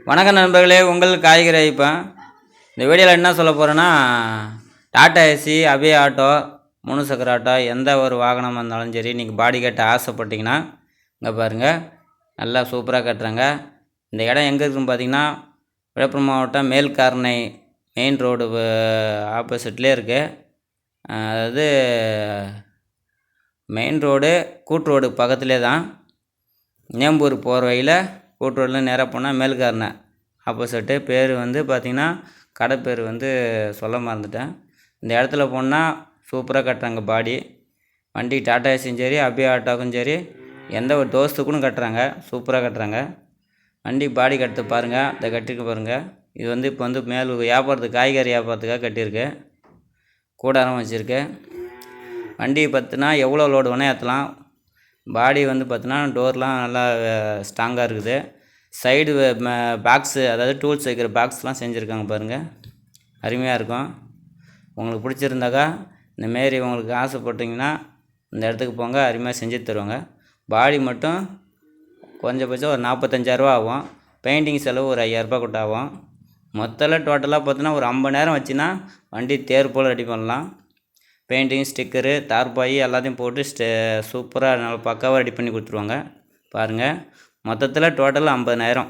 வணக்கம் நண்பர்களே, உங்கள் காய்கறி ஐயப்பன். இந்த வீடியோவில் என்ன சொல்ல போகிறேன்னா, டாடா ஏசி, அபி ஆட்டோ, 3 சக்கர ஆட்டோ எந்த ஒரு வாகனமாக இருந்தாலும் சரி, நீங்கள் பாடி கட்ட ஆசைப்பட்டீங்கன்னா இங்கே பாருங்கள், நல்லா சூப்பராக கட்டுறாங்க. இந்த இடம் எங்கே இருக்குதுன்னு பார்த்தீங்கன்னா, விழுப்புரம் மாவட்டம் மேல்காரணை மெயின் ரோடு ஆப்போசிட்லேயே இருக்குது. அதாவது மெயின் ரோடு கூட்டு ரோடு பக்கத்துலேயே தான். நேம்பூர் போகிற வழியில் கூட்டு ரோட்டில் நேராக போனால் மேல்காரணை ஆப்போசிட்டு. பேர் வந்து பார்த்திங்கன்னா, கடை பேர் வந்து சொல்ல மறந்துட்டேன். இந்த இடத்துல போனால் சூப்பராக கட்டுறாங்க பாடி. வண்டி டாடா ஏசியும் சரி, அபி ஆட்டோக்கும் சரி, எந்த ஒரு தோஸ்துக்கும் கட்டுறாங்க, சூப்பராக கட்டுறாங்க. வண்டி பாடி கட்டு பாருங்கள், இதை கட்டிட்டு பாருங்கள். இது வந்து இப்போ வந்து மேல் வியாபாரத்துக்கு, காய்கறி வியாபாரத்துக்காக கட்டியிருக்கு. கூடாரம் வச்சுருக்கு. வண்டி பார்த்தினா எவ்வளோ லோடு வேணால் ஏற்றலாம். பாடி வந்து பார்த்தினா டோர்லாம் நல்லா ஸ்ட்ராங்காக இருக்குது. சைடு பாக்ஸு, அதாவது டூல்ஸ் வைக்கிற பாக்ஸ்லாம் செஞ்சுருக்காங்க பாருங்கள், அருமையாக இருக்கும். உங்களுக்கு பிடிச்சிருந்தாக்கா இந்தமாரி உங்களுக்கு ஆசைப்பட்டிங்கன்னா இந்த இடத்துக்கு போங்க, அருமையாக செஞ்சு தருவாங்க. பாடி மட்டும் கொஞ்சபட்சம் ஒரு 45,000 ஆகும். பெயிண்டிங் செலவு ஒரு 5,000 கிட்ட ஆகும். மொத்தத்தில் டோட்டலாக பார்த்தோன்னா ஒரு 50,000 வச்சுன்னா வண்டி தேர் போல் ரெடி பண்ணலாம். பெயிண்டிங், ஸ்டிக்கரு, தார்பாய் எல்லாத்தையும் போட்டு சூப்பராக நல்லா பக்காவாக ரெடி பண்ணி கொடுத்துருவாங்க. பாருங்கள், மொத்தத்தில் டோட்டலாக 50,000.